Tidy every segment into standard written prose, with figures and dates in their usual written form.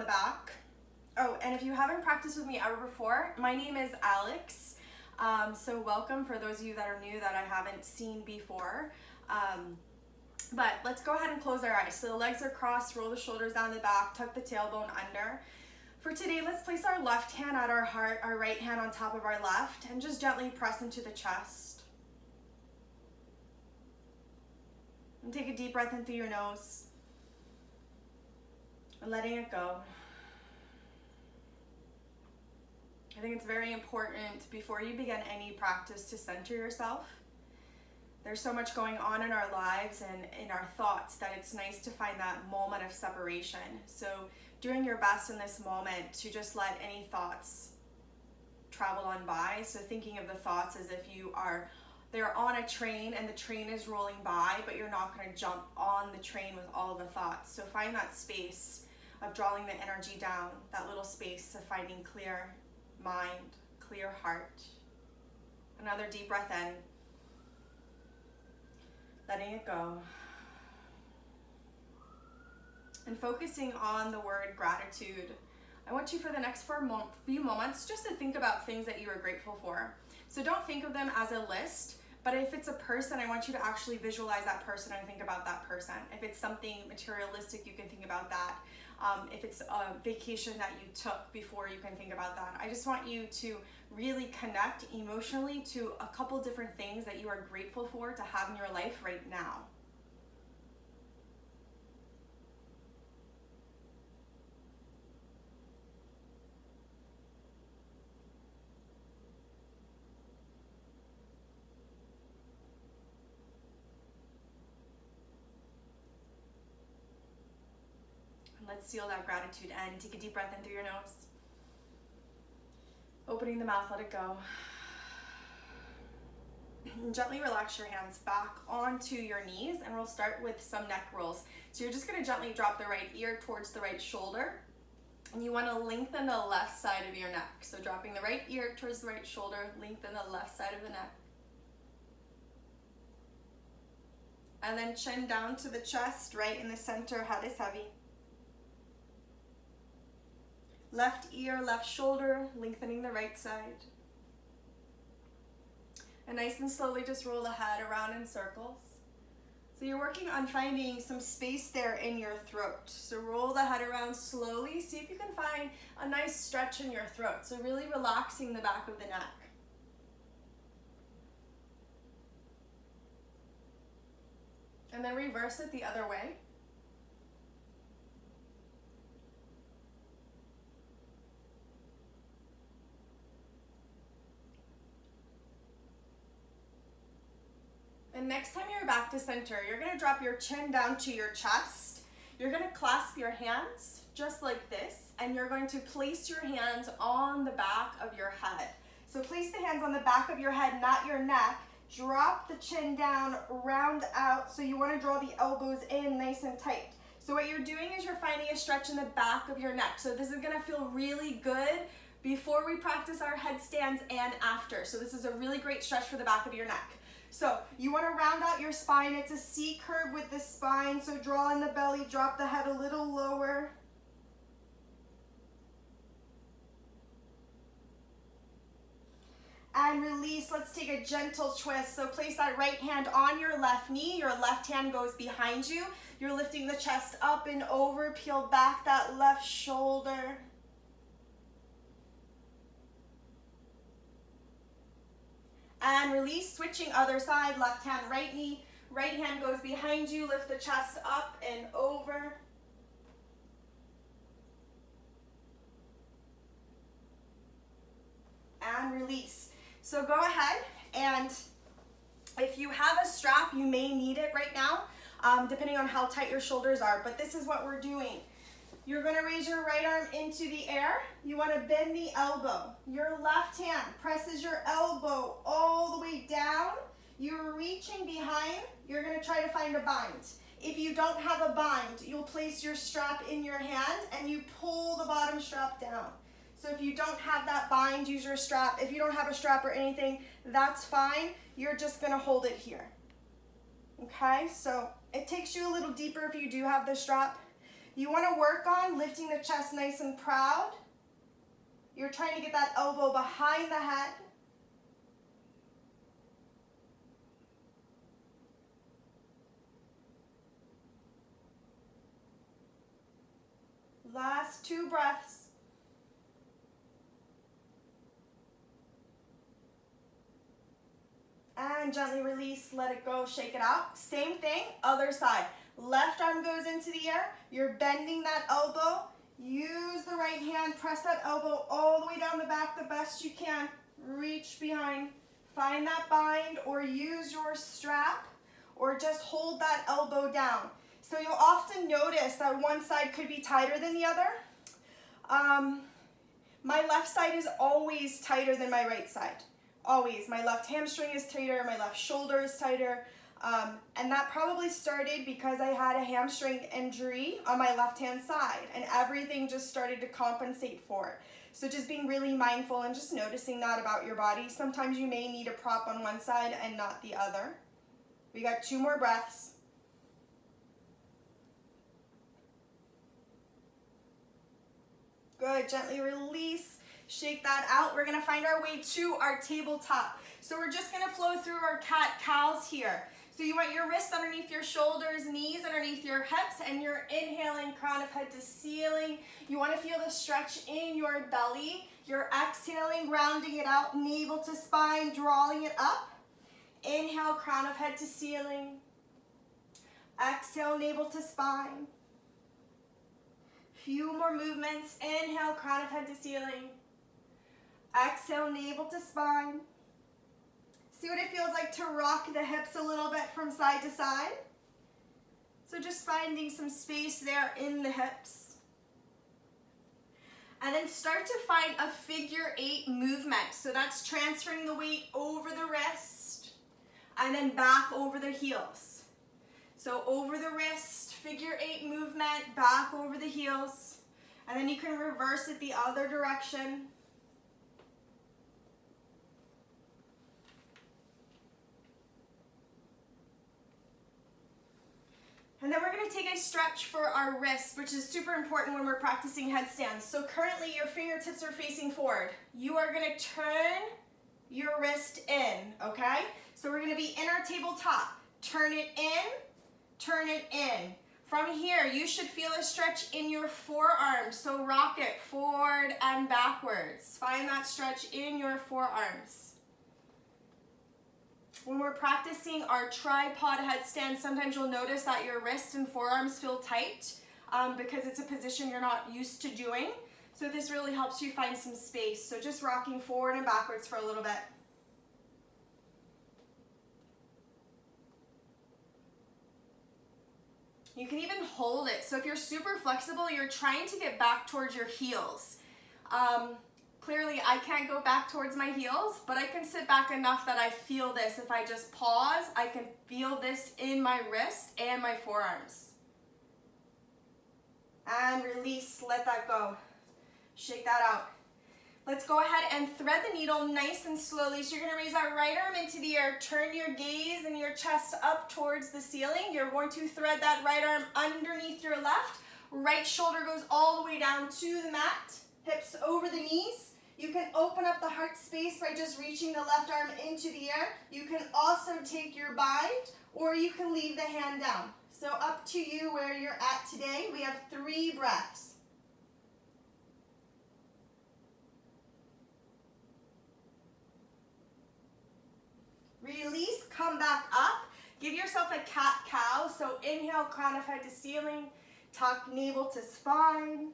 back. Oh, and if you haven't practiced with me ever before, my name is Alex. So welcome for those of you that are new that I haven't seen before. But let's go ahead and close our eyes. So the legs are crossed, roll the shoulders down the back, tuck the tailbone under. For today, let's place our left hand at our heart, our right hand on top of our left, and just gently press into the chest. And take a deep breath in through your nose. And letting it go. I think it's very important before you begin any practice to center yourself. There's so much going on in our lives and in our thoughts that it's nice to find that moment of separation. So doing your best in this moment to just let any thoughts travel on by. So thinking of the thoughts as if they're on a train and the train is rolling by, but you're not going to jump on the train with all the thoughts. So find that space of drawing the energy down, that little space of finding clear mind, clear heart. Another deep breath in. Letting it go. And focusing on the word gratitude. I want you for the next few moments just to think about things that you are grateful for. So don't think of them as a list, but if it's a person, I want you to actually visualize that person and think about that person. If it's something materialistic, you can think about that. If it's a vacation that you took before, you can think about that. I just want you to really connect emotionally to a couple different things that you are grateful for to have in your life right now. Let's seal that gratitude in. Take a deep breath in through your nose. Opening the mouth, let it go. And gently relax your hands back onto your knees, and we'll start with some neck rolls. So you're just going to gently drop the right ear towards the right shoulder, and you want to lengthen the left side of your neck. So dropping the right ear towards the right shoulder, lengthen the left side of the neck. And then chin down to the chest, right in the center, head is heavy. Left ear, left shoulder, lengthening the right side. And nice and slowly just roll the head around in circles. So you're working on finding some space there in your throat. So roll the head around slowly. See if you can find a nice stretch in your throat. So really relaxing the back of the neck. And then reverse it the other way. And next time you're back to center, you're going to drop your chin down to your chest. You're going to clasp your hands just like this, and you're going to place your hands on the back of your head. So place the hands on the back of your head, not your neck. Drop the chin down, round out. So you want to draw the elbows in nice and tight. So what you're doing is you're finding a stretch in the back of your neck. So this is going to feel really good before we practice our headstands and after. So this is a really great stretch for the back of your neck. So you want to round out your spine. It's a C curve with the spine. So draw in the belly, drop the head a little lower. And release. Let's take a gentle twist. So place that right hand on your left knee. Your left hand goes behind you. You're lifting the chest up and over. Peel back that left shoulder. And release, switching other side, left hand, right knee. Right hand goes behind you. Lift the chest up and over. And release. So go ahead, and if you have a strap, you may need it right now, depending on how tight your shoulders are. But this is what we're doing. You're going to raise your right arm into the air. You want to bend the elbow. Your left hand presses your elbow all the way down. You're reaching behind. You're going to try to find a bind. If you don't have a bind, you'll place your strap in your hand and you pull the bottom strap down. So if you don't have that bind, use your strap. If you don't have a strap or anything, that's fine. You're just going to hold it here. Okay, so it takes you a little deeper if you do have the strap. You want to work on lifting the chest nice and proud. You're trying to get that elbow behind the head. Last 2 breaths. And gently release, let it go, shake it out. Same thing, other side. Left arm goes into the air. You're bending that elbow. Use the right hand, press that elbow all the way down the back the best you can. Reach behind, find that bind, or use your strap, or just hold that elbow down. So you'll often notice that one side could be tighter than the other. My left side is always tighter than my right side. Always. My left hamstring is tighter, my left shoulder is tighter. And that probably started because I had a hamstring injury on my left-hand side, and everything just started to compensate for it. So just being really mindful and just noticing that about your body. Sometimes you may need a prop on one side and not the other. We got 2 more breaths. Good, gently release, shake that out. We're gonna find our way to our tabletop. So we're just gonna flow through our cat-cows here. So you want your wrists underneath your shoulders, knees underneath your hips, and you're inhaling, crown of head to ceiling. You wanna feel the stretch in your belly. You're exhaling, rounding it out, navel to spine, drawing it up. Inhale, crown of head to ceiling. Exhale, navel to spine. Few more movements. Inhale, crown of head to ceiling. Exhale, navel to spine. See what it feels like to rock the hips a little bit from side to side. So just finding some space there in the hips. And then start to find a figure 8 movement. So that's transferring the weight over the wrist and then back over the heels. So over the wrist, figure 8 movement, back over the heels. And then you can reverse it the other direction. And then we're going to take a stretch for our wrists, which is super important when we're practicing headstands. So currently your fingertips are facing forward. You are going to turn your wrist in, okay? So we're going to be in our tabletop. Turn it in, turn it in. From here, you should feel a stretch in your forearms. So rock it forward and backwards. Find that stretch in your forearms. When we're practicing our tripod headstand, sometimes you'll notice that your wrists and forearms feel tight because it's a position you're not used to doing. So this really helps you find some space. So just rocking forward and backwards for a little bit. You can even hold it. So if you're super flexible, you're trying to get back towards your heels. Clearly, I can't go back towards my heels, but I can sit back enough that I feel this. If I just pause, I can feel this in my wrist and my forearms. And release, let that go. Shake that out. Let's go ahead and thread the needle nice and slowly. So you're gonna raise that right arm into the air, turn your gaze and your chest up towards the ceiling. You're going to thread that right arm underneath your left. Right shoulder goes all the way down to the mat, hips over the knees. You can open up the heart space by just reaching the left arm into the air. You can also take your bind, or you can leave the hand down. So up to you where you're at today. We have 3 breaths. Release, come back up. Give yourself a cat-cow. So inhale, crown of head to ceiling, tuck navel to spine.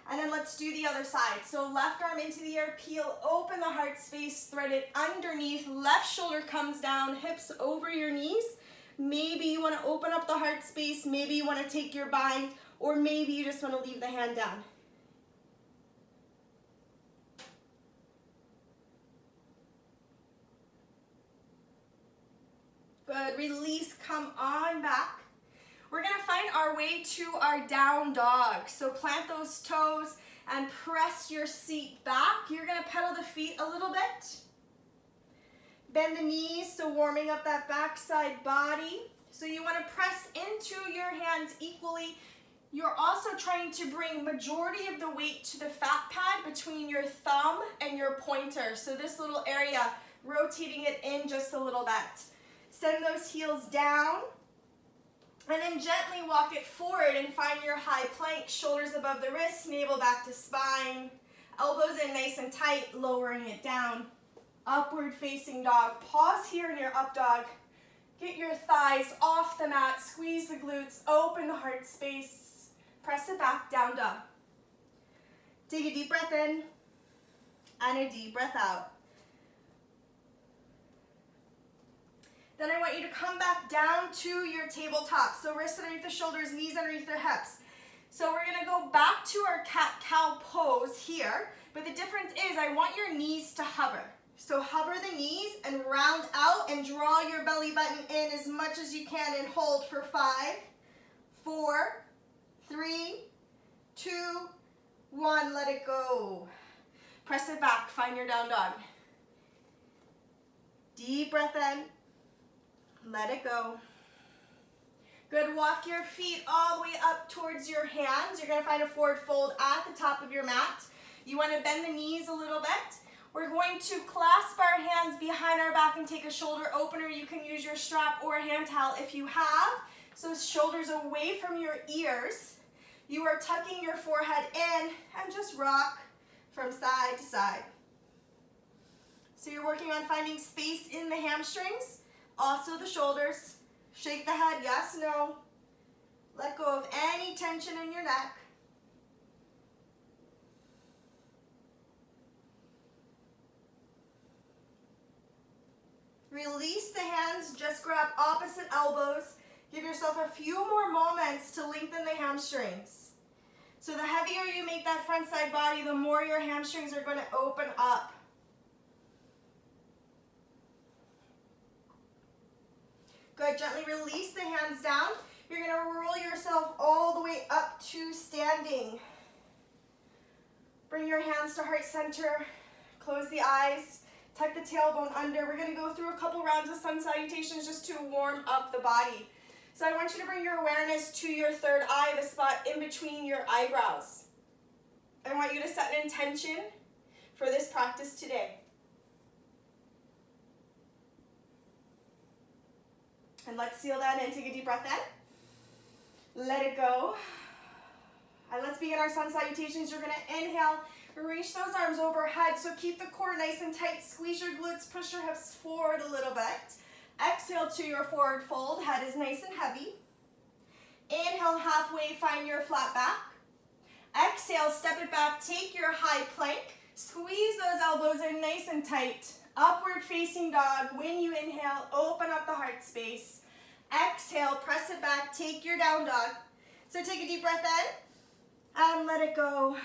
And then let's do the other side. So left arm into the air, peel, open the heart space, thread it underneath, left shoulder comes down, hips over your knees. Maybe you want to open up the heart space, maybe you want to take your bind, or maybe you just want to leave the hand down. Good, release, come on back. We're gonna find our way to our down dog. So plant those toes and press your seat back. You're gonna pedal the feet a little bit. Bend the knees, so warming up that backside body. So you wanna press into your hands equally. You're also trying to bring majority of the weight to the fat pad between your thumb and your pointer. So this little area, rotating it in just a little bit. Send those heels down, and then gently walk it forward and find your high plank, shoulders above the wrists, navel back to spine, elbows in nice and tight, lowering it down. Upward facing dog. Pause here in your up dog. Get your thighs off the mat, squeeze the glutes, open the heart space. Press it back, down dog. Take a deep breath in and a deep breath out. Then I want you to come back down to your tabletop. So wrists underneath the shoulders, knees underneath the hips. So we're gonna go back to our cat-cow pose here, but the difference is I want your knees to hover. So hover the knees and round out and draw your belly button in as much as you can and hold for 5, 4, 3, 2, 1, let it go. Press it back, find your down dog. Deep breath in, let it go. Good, walk your feet all the way up towards your hands. You're gonna find a forward fold at the top of your mat. You wanna bend the knees a little bit. We're going to clasp our hands behind our back and take a shoulder opener. You can use your strap or a hand towel if you have. So shoulders away from your ears. You are tucking your forehead in and just rock from side to side. So you're working on finding space in the hamstrings, also the shoulders. Shake the head, yes, no. Let go of any tension in your neck. Release the hands, just grab opposite elbows. Give yourself a few more moments to lengthen the hamstrings. So the heavier you make that front side body, the more your hamstrings are going to open up. Good, gently release the hands down. You're going to roll yourself all the way up to standing. Bring your hands to heart center. Close the eyes. Tuck the tailbone under. We're going to go through a couple rounds of sun salutations just to warm up the body. So I want you to bring your awareness to your third eye, the spot in between your eyebrows. I want you to set an intention for this practice today. And let's seal that in. Take a deep breath in. Let it go. And let's begin our sun salutations. You're going to inhale. Reach those arms overhead. So keep the core nice and tight. Squeeze your glutes. Push your hips forward a little bit. Exhale to your forward fold. Head is nice and heavy. Inhale halfway. Find your flat back. Exhale. Step it back. Take your high plank. Squeeze those elbows in nice and tight. Upward facing dog. When you inhale, open up the heart space. Exhale. Press it back. Take your down dog. So take a deep breath in and let it go.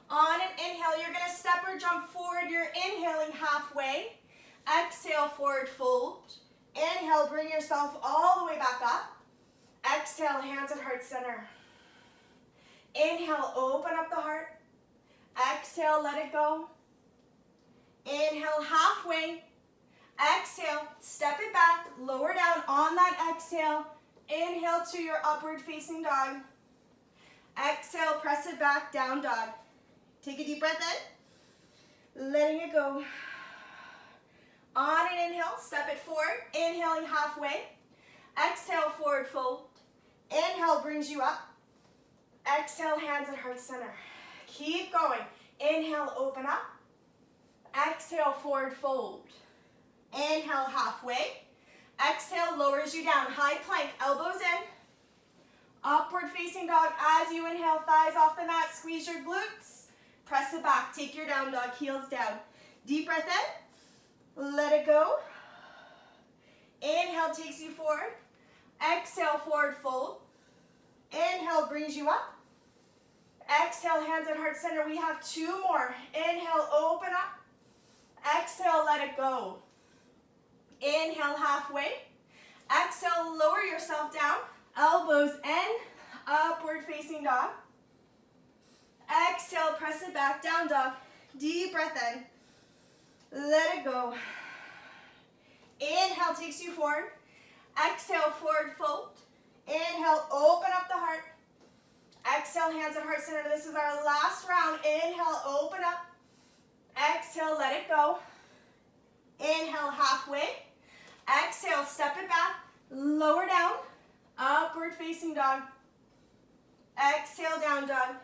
On an inhale, you're going to step or jump forward. You're inhaling halfway. Exhale, forward fold. Inhale, bring yourself all the way back up. Exhale, hands at heart center. Inhale, open up the heart. Exhale, let it go. Inhale, halfway. Exhale, step it back, lower down on that exhale. Inhale to your upward facing dog. Exhale, press it back, down dog. Take a deep breath in, letting it go. On an inhale, step it forward, inhaling halfway. Exhale, forward fold. Inhale brings you up. Exhale, hands at heart center. Keep going. Inhale, open up. Exhale, forward fold. Inhale, halfway. Exhale, lowers you down. High plank, elbows in. Upward facing dog as you inhale, thighs off the mat. Squeeze your glutes. Press it back. Take your down dog, heels down. Deep breath in. Let it go. Inhale takes you forward. Exhale, forward fold. Inhale brings you up. Exhale, hands at heart center. We have two more. Inhale, open up. Exhale, let it go. Inhale, halfway. Exhale, lower yourself down. Elbows in. Upward facing dog. Exhale, press it back, down dog. Deep breath in. Let it go. Inhale takes you forward. Exhale, forward fold. Inhale, open up the heart. Exhale, hands at heart center. This is our last round. Inhale, open up. Exhale, let it go. Inhale, halfway. Exhale, step it back. Lower down. Upward facing dog. Exhale, down dog.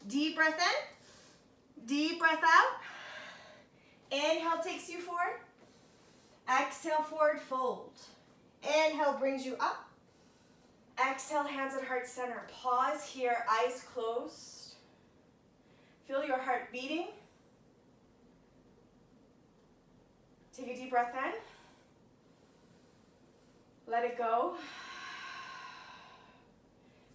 Deep breath in. Deep breath out. Inhale takes you forward. Exhale, forward fold. Inhale brings you up. Exhale, hands at heart center. Pause here, eyes closed. Feel your heart beating. Take a deep breath in. Let it go.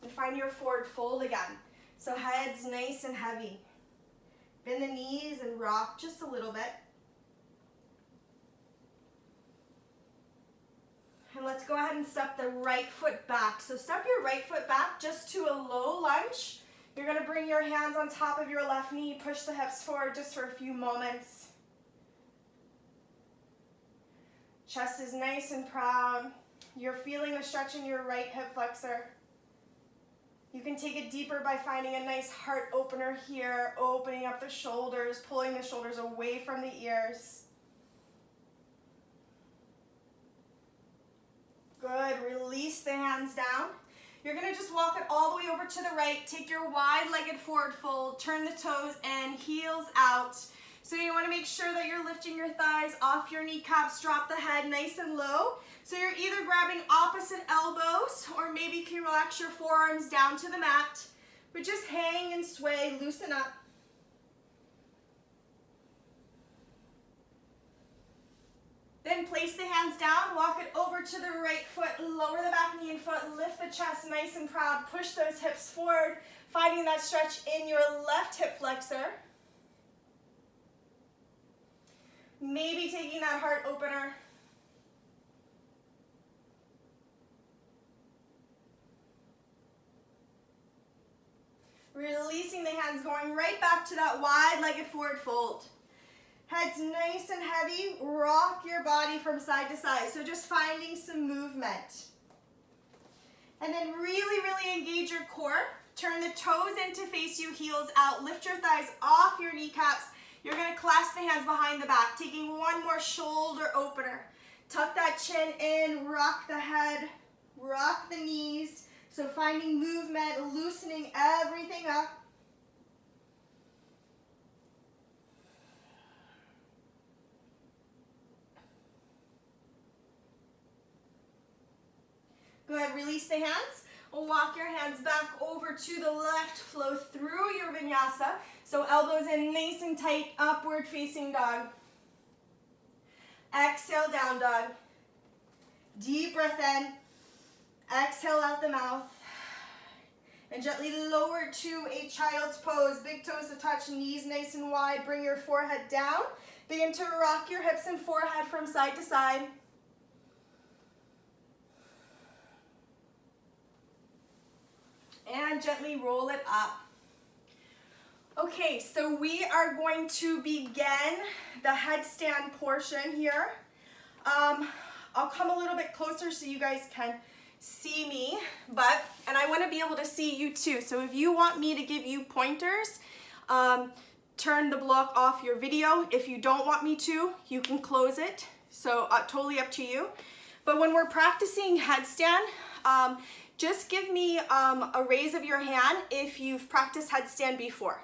And find your forward fold again. So head's nice and heavy. Bend the knees and rock just a little bit. And let's go ahead and step the right foot back. So step your right foot back just to a low lunge. You're going to bring your hands on top of your left knee, push the hips forward just for a few moments. Chest is nice and proud. You're feeling the stretch in your right hip flexor. You can take it deeper by finding a nice heart opener here, opening up the shoulders, pulling the shoulders away from the ears. Good, release the hands down. You're gonna just walk it all the way over to the right. Take your wide-legged forward fold, turn the toes and heels out. So you wanna make sure that you're lifting your thighs off your kneecaps, drop the head nice and low. So you're either grabbing opposite elbows or maybe you can relax your forearms down to the mat, but just hang and sway, loosen up. Then place the hands down, walk it over to the right foot, lower the back knee and foot, lift the chest nice and proud, push those hips forward, finding that stretch in your left hip flexor. Maybe taking that heart opener. Releasing the hands, going right back to that wide-legged forward fold. Head's nice and heavy, rock your body from side to side. So just finding some movement. And then really, really engage your core. Turn the toes in to face you, heels out. Lift your thighs off your kneecaps. You're gonna clasp the hands behind the back, taking one more shoulder opener. Tuck that chin in, rock the head, rock the knees. So finding movement, loosening everything up. Good, release the hands. Walk your hands back over to the left, flow through your vinyasa. So elbows in nice and tight, upward facing dog. Exhale, down dog. Deep breath in. Exhale out the mouth. And gently lower to a child's pose. Big toes to touch, knees nice and wide. Bring your forehead down. Begin to rock your hips and forehead from side to side. And gently roll it up. Okay, so we are going to begin the headstand portion here. I'll come a little bit closer so you guys can see me, and I want to be able to see you too. So if you want me to give you pointers, turn the block off your video. If you don't want me to, you can close it. So totally up to you. But when we're practicing headstand, just give me a raise of your hand if you've practiced headstand before.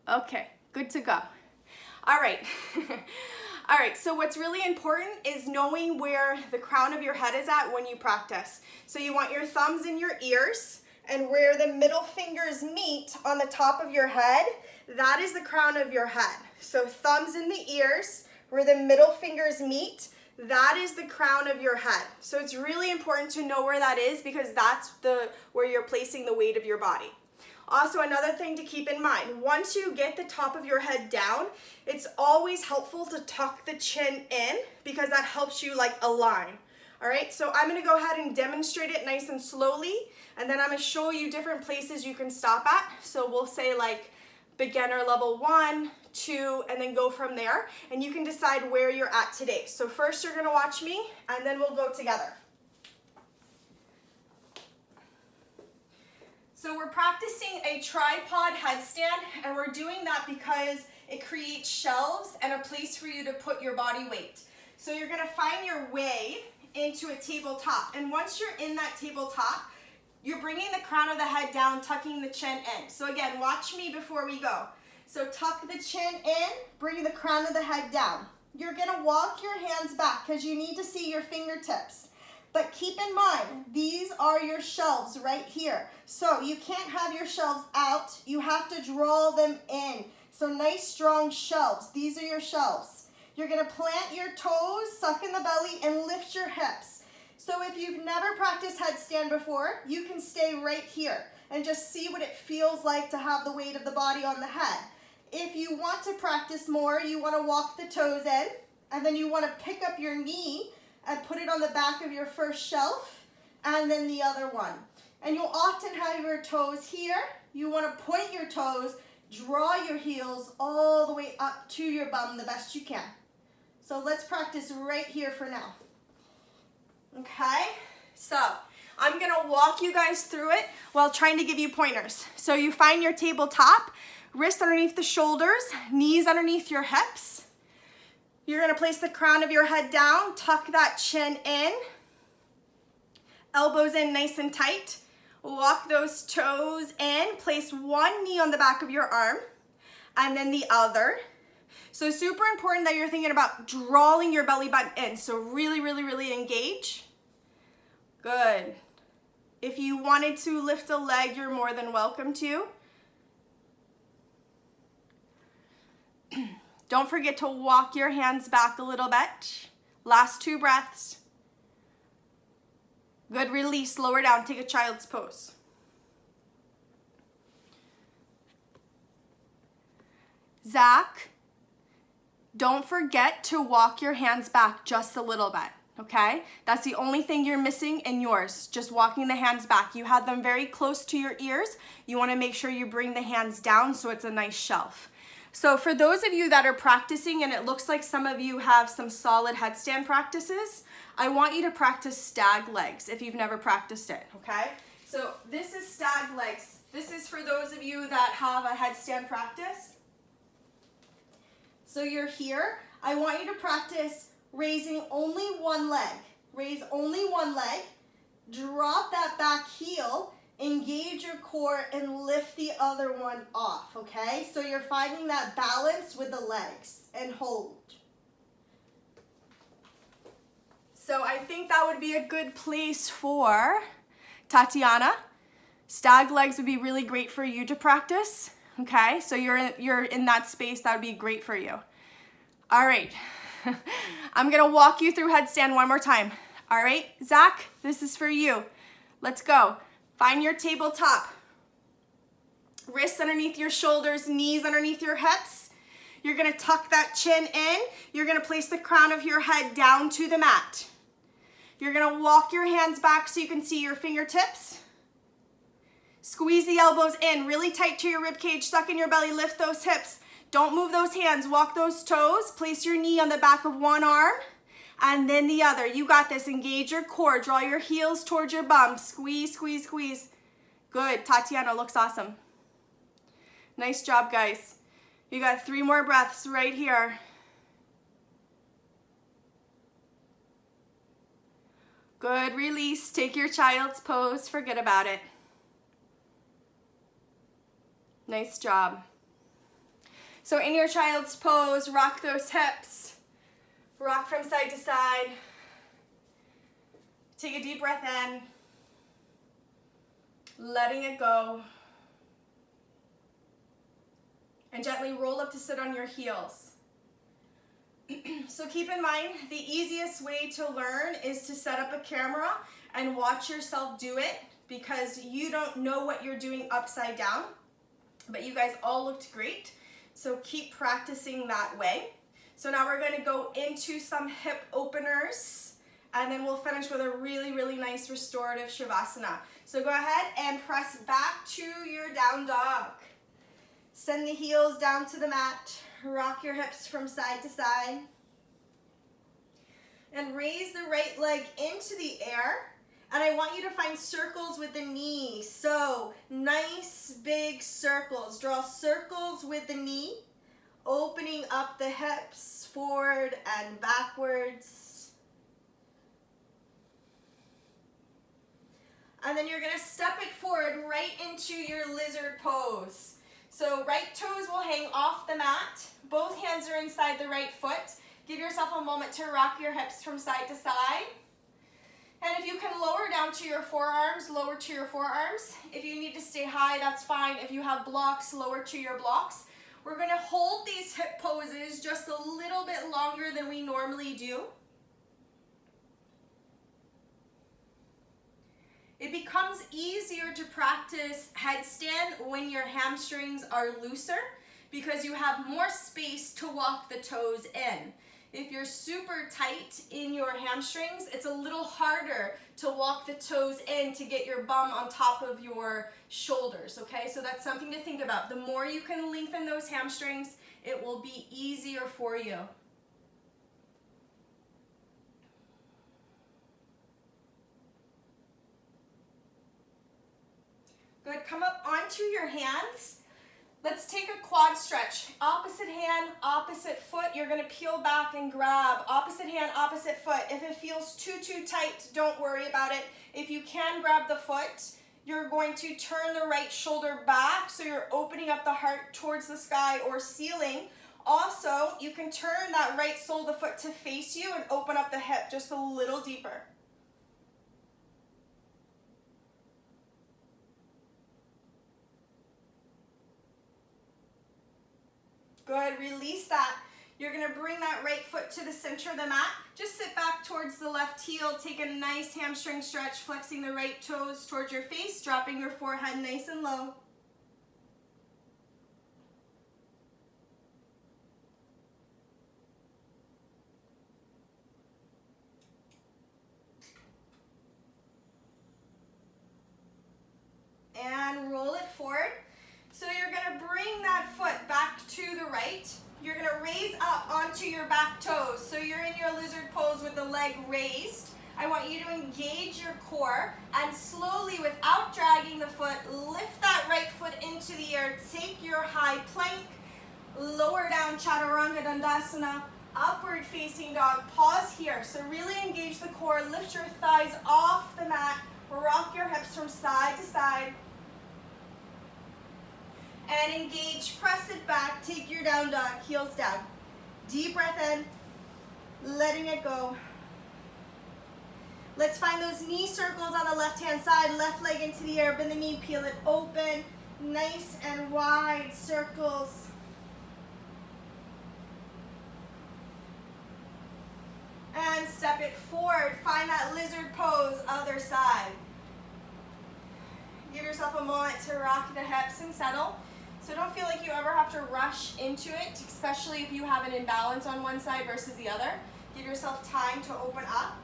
Okay, good to go. All right. All right, so what's really important is knowing where the crown of your head is at when you practice. So you want your thumbs in your ears, and where the middle fingers meet on the top of your head, that is the crown of your head. So thumbs in the ears, where the middle fingers meet, that is the crown of your head. So it's really important to know where that is because that's where you're placing the weight of your body. Also, another thing to keep in mind, once you get the top of your head down, it's always helpful to tuck the chin in because that helps you like align. All right, so I'm gonna go ahead and demonstrate it nice and slowly, and then I'm gonna show you different places you can stop at. So we'll say like beginner level 1, 2, and then go from there. And you can decide where you're at today. So first you're gonna watch me, and then we'll go together. So we're practicing a tripod headstand, and we're doing that because it creates shelves and a place for you to put your body weight. So you're gonna find your way into a tabletop, and once you're in that tabletop, you're bringing the crown of the head down, tucking the chin in. So again, watch me before we go. So tuck the chin in, bring the crown of the head down. You're gonna walk your hands back because you need to see your fingertips. But keep in mind, these are your shelves right here. So you can't have your shelves out, you have to draw them in. So nice strong shelves, these are your shelves. You're gonna plant your toes, suck in the belly, and lift your hips. So if you've never practiced headstand before, you can stay right here and just see what it feels like to have the weight of the body on the head. If you want to practice more, you wanna walk the toes in, and then you wanna pick up your knee and put it on the back of your first shelf, and then the other one. And you'll often have your toes here. You wanna point your toes, draw your heels all the way up to your bum the best you can. So let's practice right here for now. Okay, so I'm gonna walk you guys through it while trying to give you pointers. So you find your tabletop, wrists underneath the shoulders, knees underneath your hips. You're gonna place the crown of your head down, tuck that chin in, elbows in nice and tight. Walk those toes in, place one knee on the back of your arm, and then the other. So super important that you're thinking about drawing your belly button in. So really, really, really engage. Good. If you wanted to lift a leg, you're more than welcome to. Don't forget to walk your hands back a little bit. Last 2 breaths. Good, release, lower down, take a child's pose. Zach, don't forget to walk your hands back just a little bit, okay? That's the only thing you're missing in yours, just walking the hands back. You had them very close to your ears. You wanna make sure you bring the hands down so it's a nice shelf. So for those of you that are practicing, and it looks like some of you have some solid headstand practices, I want you to practice stag legs if you've never practiced it, okay? So this is stag legs. This is for those of you that have a headstand practice. So you're here. I want you to practice raising only one leg. Raise only one leg. Drop that back heel. Engage your core and lift the other one off, okay? So you're finding that balance with the legs and hold. So I think that would be a good place for Tatiana. Stag legs would be really great for you to practice, okay? So you're in that space, that would be great for you. All right, I'm gonna walk you through headstand one more time. All right, Zach, this is for you. Let's go. Find your tabletop. Wrists underneath your shoulders, knees underneath your hips. You're gonna tuck that chin in. You're gonna place the crown of your head down to the mat. You're gonna walk your hands back so you can see your fingertips. Squeeze the elbows in, really tight to your rib cage, suck in your belly, lift those hips. Don't move those hands, walk those toes. Place your knee on the back of one arm, and then the other. You got this. Engage your core. Draw your heels towards your bum. Squeeze, squeeze, squeeze. Good. Tatiana looks awesome. Nice job, guys. You got 3 more breaths right here. Good. Release. Take your child's pose. Forget about it. Nice job. So in your child's pose, rock those hips. Rock from side to side. Take a deep breath in. Letting it go. And gently roll up to sit on your heels. So keep in mind, the easiest way to learn is to set up a camera and watch yourself do it, because you don't know what you're doing upside down. But you guys all looked great. So keep practicing that way. So now we're going to go into some hip openers, and then we'll finish with a really, really nice restorative shavasana. So go ahead and press back to your down dog. Send the heels down to the mat. Rock your hips from side to side. And raise the right leg into the air. And I want you to find circles with the knee. So nice big circles. Draw circles with the knee. Opening up the hips forward and backwards. And then you're going to step it forward right into your lizard pose. So right toes will hang off the mat. Both hands are inside the right foot. Give yourself a moment to rock your hips from side to side. And if you can lower down to your forearms, lower to your forearms. If you need to stay high, that's fine. If you have blocks, lower to your blocks. We're going to hold these hip poses just a little bit longer than we normally do. It becomes easier to practice headstand when your hamstrings are looser because you have more space to walk the toes in. If you're super tight in your hamstrings, it's a little harder to walk the toes in to get your bum on top of your shoulders, okay? So that's something to think about. The more you can lengthen those hamstrings, it will be easier for you. Good, come up onto your hands. Let's take a quad stretch. Opposite hand, opposite foot. You're gonna peel back and grab. Opposite hand, opposite foot. If it feels too tight, don't worry about it. If you can grab the foot, you're going to turn the right shoulder back so you're opening up the heart towards the sky or ceiling. Also, you can turn that right sole of the foot to face you and open up the hip just a little deeper. Good, release that. You're gonna bring that right foot to the center of the mat. Just sit back towards the left heel. Take a nice hamstring stretch, flexing the right toes towards your face, dropping your forehead nice and low. And roll it forward. So you're gonna bring that foot back to the right. You're gonna raise up onto your back toes. So you're in your lizard pose with the leg raised. I want you to engage your core and slowly, without dragging the foot, lift that right foot into the air. Take your high plank, lower down chaturanga dandasana, upward facing dog. Pause here. So really engage the core, lift your thighs off the mat, rock your hips from side to side. And engage, press it back, take your down dog, heels down. Deep breath in, letting it go. Let's find those knee circles on the left-hand side, left leg into the air, bend the knee, peel it open, nice and wide circles. And step it forward, find that lizard pose, other side. Give yourself a moment to rock the hips and settle. So don't feel like you ever have to rush into it, especially if you have an imbalance on one side versus the other. Give yourself time to open up.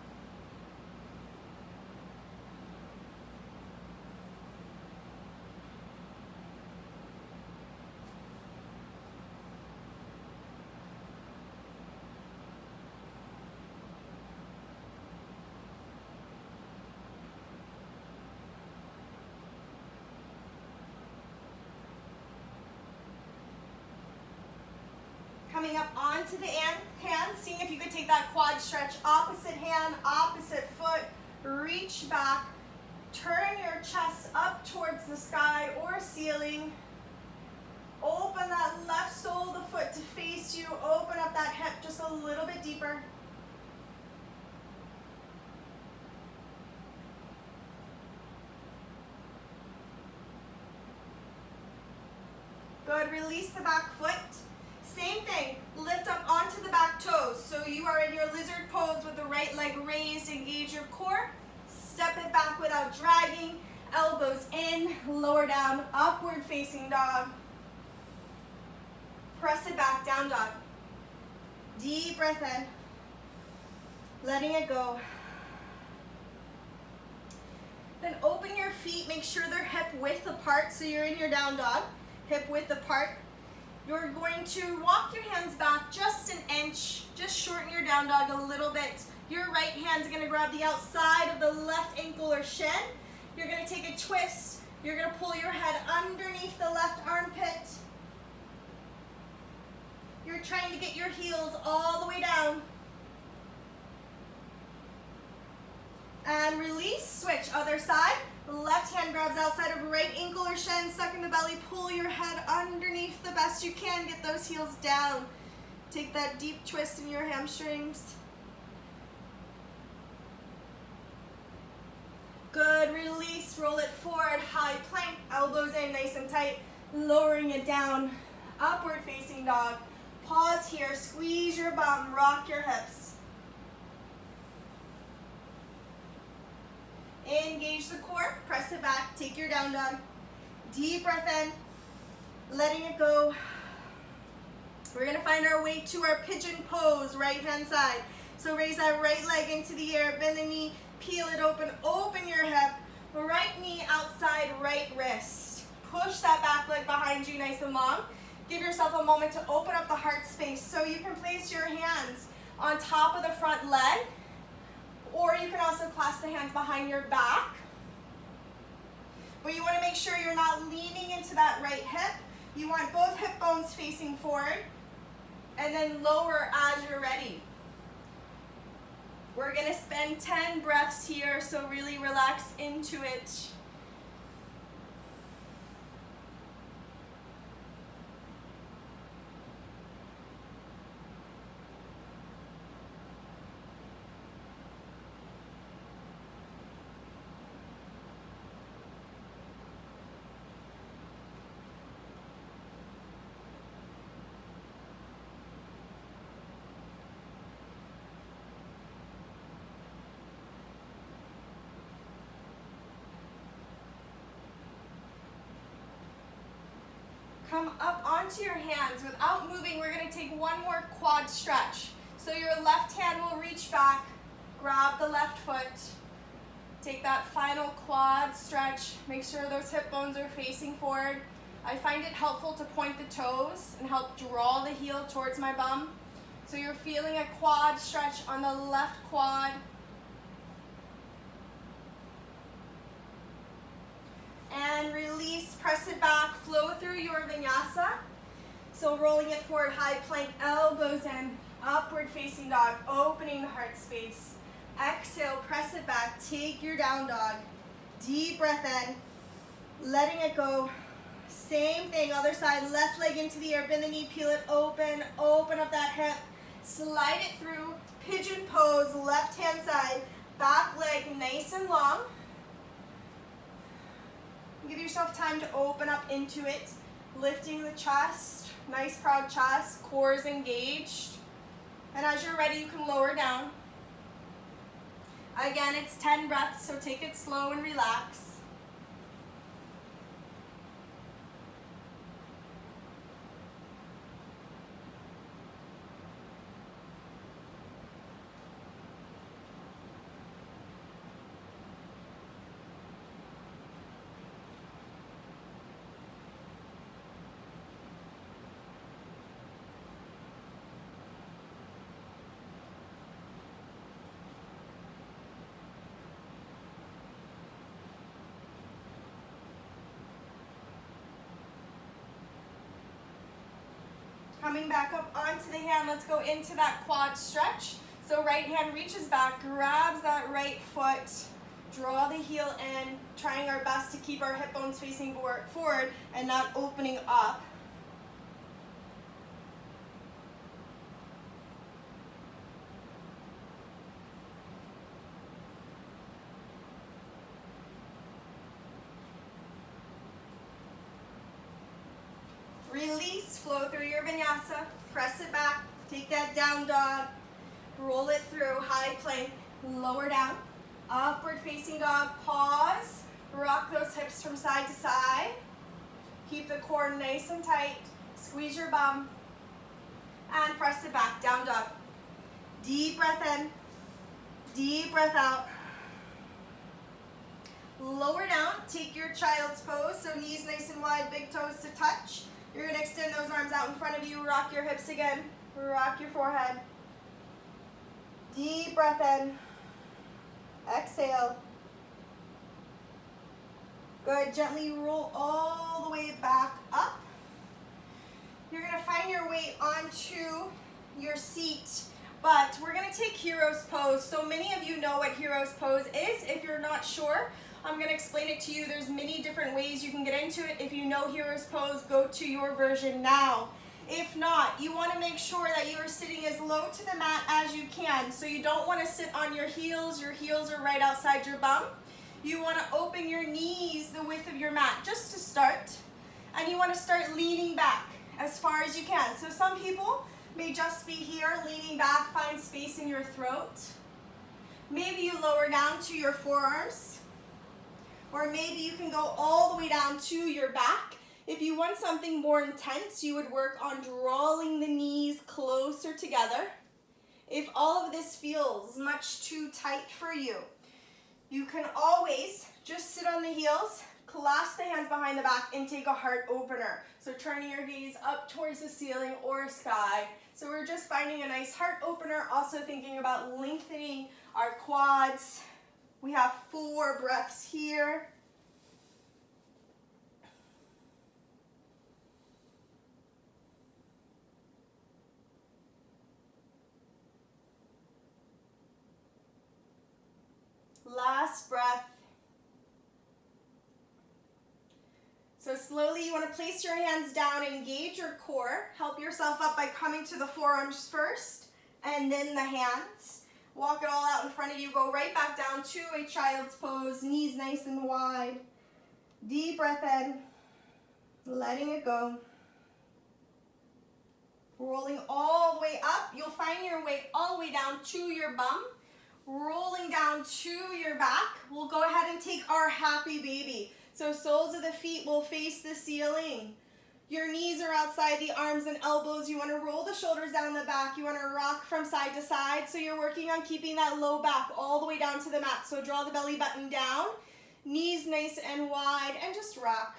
Coming up onto the hand, seeing if you could take that quad stretch, opposite hand, opposite foot, reach back, turn your chest up towards the sky or ceiling, open that left sole of the foot to face you, open up that hip just a little bit deeper. Good, release the back foot. Same thing, lift up onto the back toes. So you are in your lizard pose with the right leg raised, engage your core. Step it back without dragging, elbows in, lower down, upward facing dog. Press it back, down dog. Deep breath in, letting it go. Then open your feet, make sure they're hip width apart, so you're in your down dog, hip width apart. You're going to walk your hands back just an inch, just shorten your down dog a little bit. Your right hand's gonna grab the outside of the left ankle or shin. You're gonna take a twist. You're gonna pull your head underneath the left armpit. You're trying to get your heels all the way down. And release, switch, other side. Left hand grabs outside of right ankle or shin, suck in the belly, pull your head underneath the best you can, get those heels down. Take that deep twist in your hamstrings. Good, release, roll it forward, high plank, elbows in nice and tight, lowering it down, upward facing dog. Pause here, squeeze your bum, rock your hips. Engage the core, press it back, take your down dog. Deep breath in, letting it go. We're gonna find our way to our pigeon pose, right hand side. So raise that right leg into the air, bend the knee, peel it open, open your hip. Right knee outside right wrist. Push that back leg behind you nice and long. Give yourself a moment to open up the heart space. So you can place your hands on top of the front leg, or you can also clasp the hands behind your back. But you want to make sure you're not leaning into that right hip. You want both hip bones facing forward, and then lower as you're ready. We're going to spend 10 breaths here, so really relax into it. Come up onto your hands. Without moving, we're going to take one more quad stretch. So your left hand will reach back, grab the left foot, take that final quad stretch. Make sure those hip bones are facing forward. I find it helpful to point the toes and help draw the heel towards my bum. So you're feeling a quad stretch on the left quad. And release, press it back, flow through your vinyasa. So rolling it forward, high plank, elbows in, upward facing dog, opening the heart space. Exhale, press it back, take your down dog. Deep breath in, letting it go. Same thing, other side, left leg into the air, bend the knee, peel it open, open up that hip. Slide it through, pigeon pose, left hand side, back leg nice and long. Give yourself time to open up into it, lifting the chest, nice proud chest, core is engaged. And as you're ready, you can lower down. Again, it's 10 breaths, so take it slow and relax. Coming back up onto the hand, let's go into that quad stretch. So right hand reaches back, grabs that right foot, draw the heel in, trying our best to keep our hip bones facing forward and not opening up. Release, flow through your vinyasa, press it back, take that down dog, roll it through, high plank, lower down, upward facing dog, pause, rock those hips from side to side, keep the core nice and tight, squeeze your bum, and press it back, down dog. Deep breath in, deep breath out. Lower down, take your child's pose, so knees nice and wide, big toes to touch. You're gonna extend those arms out in front of you, rock your hips again, rock your forehead. Deep breath in, exhale. Good, gently roll all the way back up. You're gonna find your weight onto your seat, but we're gonna take hero's pose. So many of you know what hero's pose is. If you're not sure, I'm gonna explain it to you. There's many different ways you can get into it. If you know hero's pose, go to your version now. If not, you wanna make sure that you are sitting as low to the mat as you can. So you don't wanna sit on your heels are right outside your bum. You wanna open your knees the width of your mat, just to start. And you wanna start leaning back as far as you can. So some people may just be here, leaning back, find space in your throat. Maybe you lower down to your forearms, or maybe you can go all the way down to your back. If you want something more intense, you would work on drawing the knees closer together. If all of this feels much too tight for you, you can always just sit on the heels, clasp the hands behind the back, and take a heart opener. So turning your gaze up towards the ceiling or sky. So we're just finding a nice heart opener, also thinking about lengthening our quads. We have 4 breaths here. Last breath. So slowly you want to place your hands down, engage your core. Help yourself up by coming to the forearms first and then the hands. Walk it all out in front of you. Go right back down to a child's pose. Knees nice and wide. Deep breath in. Letting it go. Rolling all the way up. You'll find your way all the way down to your bum. Rolling down to your back. We'll go ahead and take our happy baby. So soles of the feet will face the ceiling. Your knees are outside the arms and elbows. You want to roll the shoulders down the back. You want to rock from side to side. So you're working on keeping that low back all the way down to the mat. So draw the belly button down. Knees nice and wide, and just rock.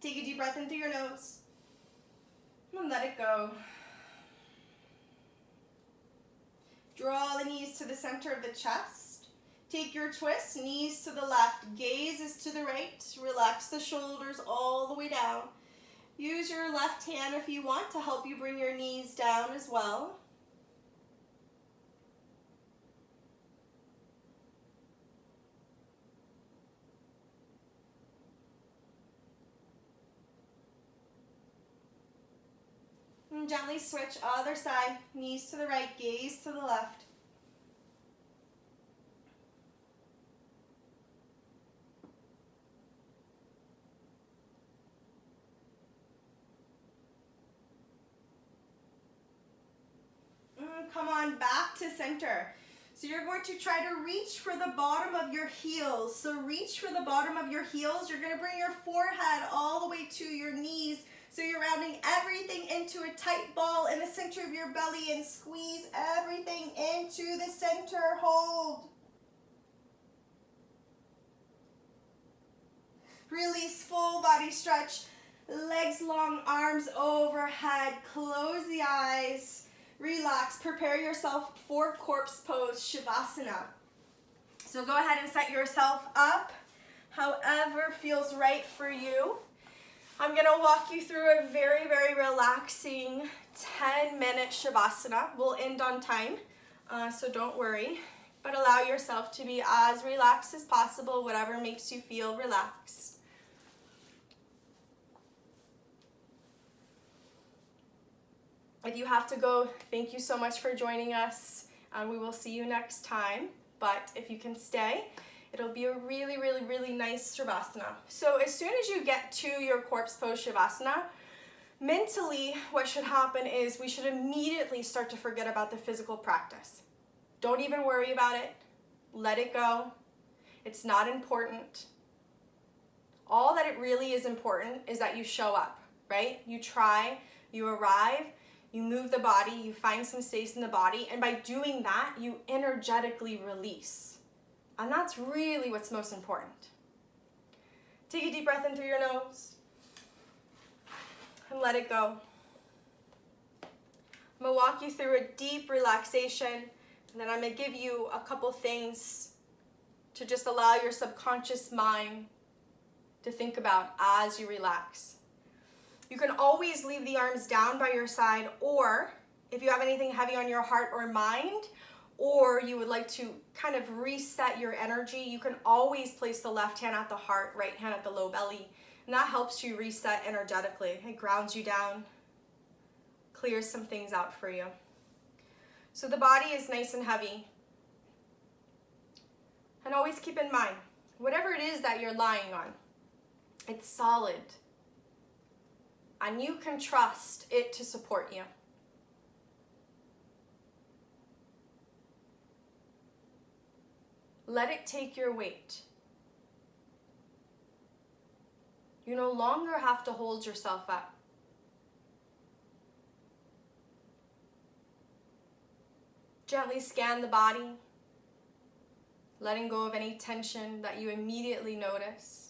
Take a deep breath in through your nose. And let it go. Draw the knees to the center of the chest. Take your twist, knees to the left, gaze is to the right. Relax the shoulders all the way down. Use your left hand if you want to help you bring your knees down as well. And gently switch other side, knees to the right, gaze to the left. Come on back to center. So you're going to try to reach for the bottom of your heels. So reach for the bottom of your heels. You're going to bring your forehead all the way to your knees. So you're rounding everything into a tight ball in the center of your belly and squeeze everything into the center. Hold. Release, full body stretch. Legs long, arms overhead. Close the eyes. Relax. Prepare yourself for corpse pose, Shavasana. So go ahead and set yourself up however feels right for you. I'm going to walk you through a very, very relaxing 10-minute Shavasana. We'll end on time, so don't worry. But allow yourself to be as relaxed as possible, whatever makes you feel relaxed. If you have to go, thank you so much for joining us. We will see you next time. But if you can stay, it'll be a really, really, really nice Shavasana. So as soon as you get to your corpse pose Shavasana, mentally what should happen is we should immediately start to forget about the physical practice. Don't even worry about it. Let it go. It's not important. All that it really is important is that you show up, right? You try, you arrive, You move the body, you find some space in the body, and by doing that, you energetically release. And that's really what's most important. Take a deep breath in through your nose and let it go. I'm going to walk you through a deep relaxation, and then I'm going to give you a couple things to just allow your subconscious mind to think about as you relax. You can always leave the arms down by your side, or if you have anything heavy on your heart or mind, or you would like to kind of reset your energy, you can always place the left hand at the heart, right hand at the low belly, and that helps you reset energetically. It grounds you down, clears some things out for you. So the body is nice and heavy. And always keep in mind, whatever it is that you're lying on, it's solid. And you can trust it to support you. Let it take your weight. You no longer have to hold yourself up. Gently scan the body, letting go of any tension that you immediately notice.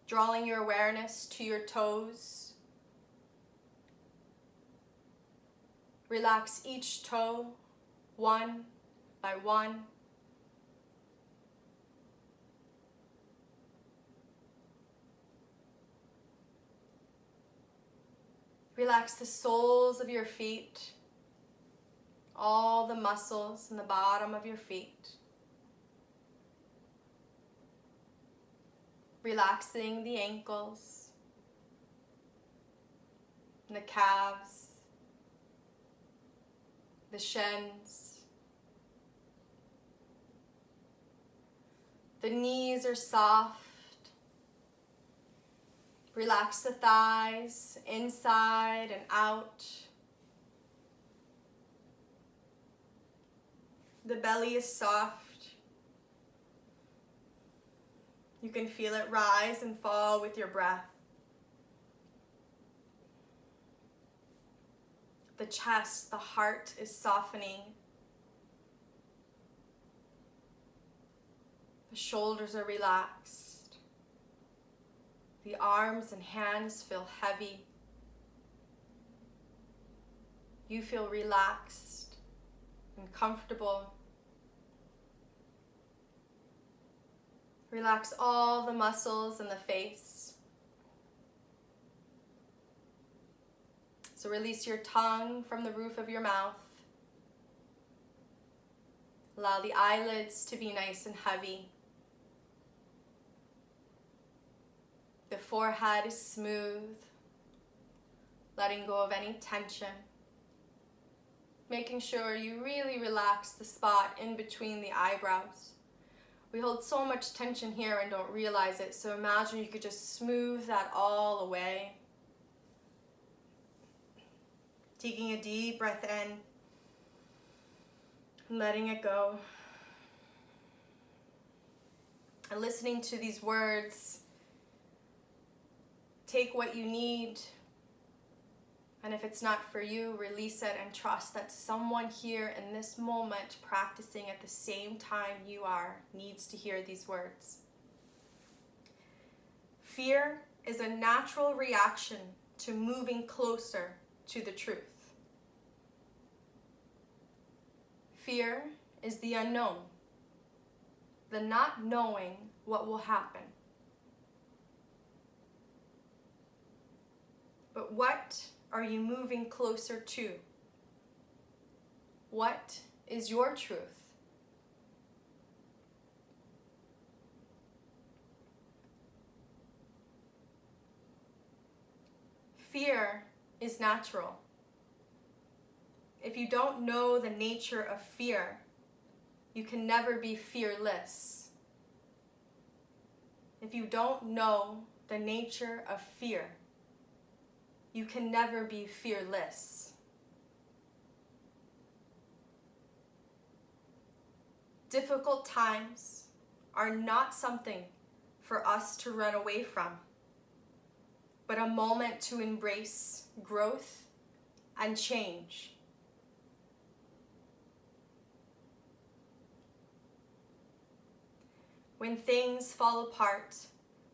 Drawing your awareness to your toes. Relax each toe, one by one. Relax the soles of your feet, all the muscles in the bottom of your feet. Relaxing the ankles, and the calves, the shins. The knees are soft. Relax the thighs, inside and out. The belly is soft. You can feel it rise and fall with your breath. The chest, the heart is softening. The shoulders are relaxed. The arms and hands feel heavy. You feel relaxed and comfortable. Relax all the muscles in the face. So release your tongue from the roof of your mouth. Allow the eyelids to be nice and heavy. The forehead is smooth, letting go of any tension. Making sure you really relax the spot in between the eyebrows. We hold so much tension here and don't realize it, so imagine you could just smooth that all away. Taking a deep breath in and letting it go. And listening to these words, take what you need, and if it's not for you, release it and trust that someone here in this moment practicing at the same time you are needs to hear these words. Fear is a natural reaction to moving closer to the truth. Fear is the unknown, the not knowing what will happen. But what are you moving closer to? What is your truth? Fear is natural. If you don't know the nature of fear, you can never be fearless. If you don't know the nature of fear, you can never be fearless. Difficult times are not something for us to run away from. but a moment to embrace growth and change. When things fall apart,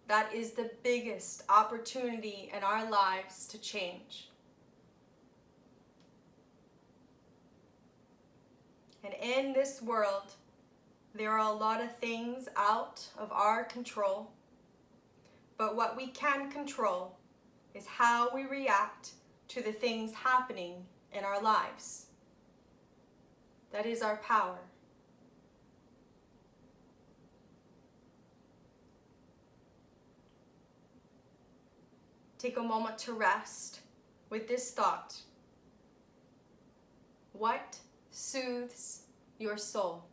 that is the biggest opportunity in our lives to change. And in this world, there are a lot of things out of our control. But what we can control is how we react to the things happening in our lives. That is our power. Take a moment to rest with this thought. What soothes your soul?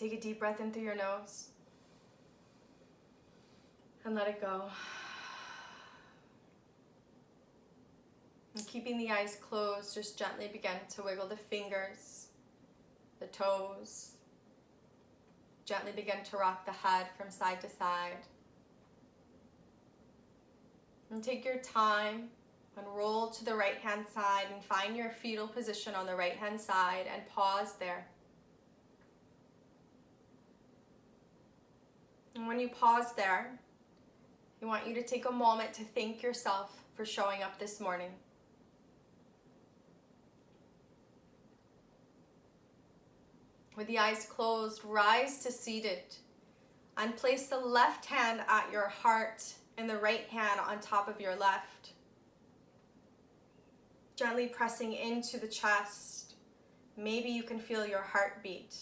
Take a deep breath in through your nose and let it go. And keeping the eyes closed, just gently begin to wiggle the fingers, the toes. Gently begin to rock the head from side to side. And take your time and roll to the right hand side and find your fetal position on the right hand side and pause there. And when you pause there, I want you to take a moment to thank yourself for showing up this morning. With the eyes closed, rise to seated and place the left hand at your heart and the right hand on top of your left. Gently pressing into the chest. Maybe you can feel your heartbeat.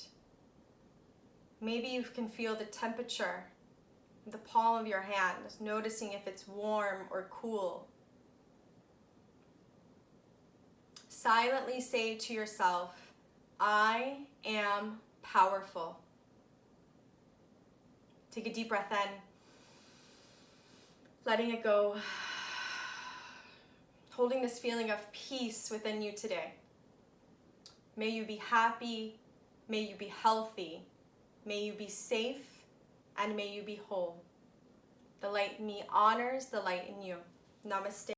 Maybe you can feel the temperature of the palm of your hand, noticing if it's warm or cool. Silently say to yourself, I am powerful. Take a deep breath in, letting it go, holding this feeling of peace within you today. May you be happy, may you be healthy, may you be safe, and may you be whole. The light in me honors the light in you. Namaste.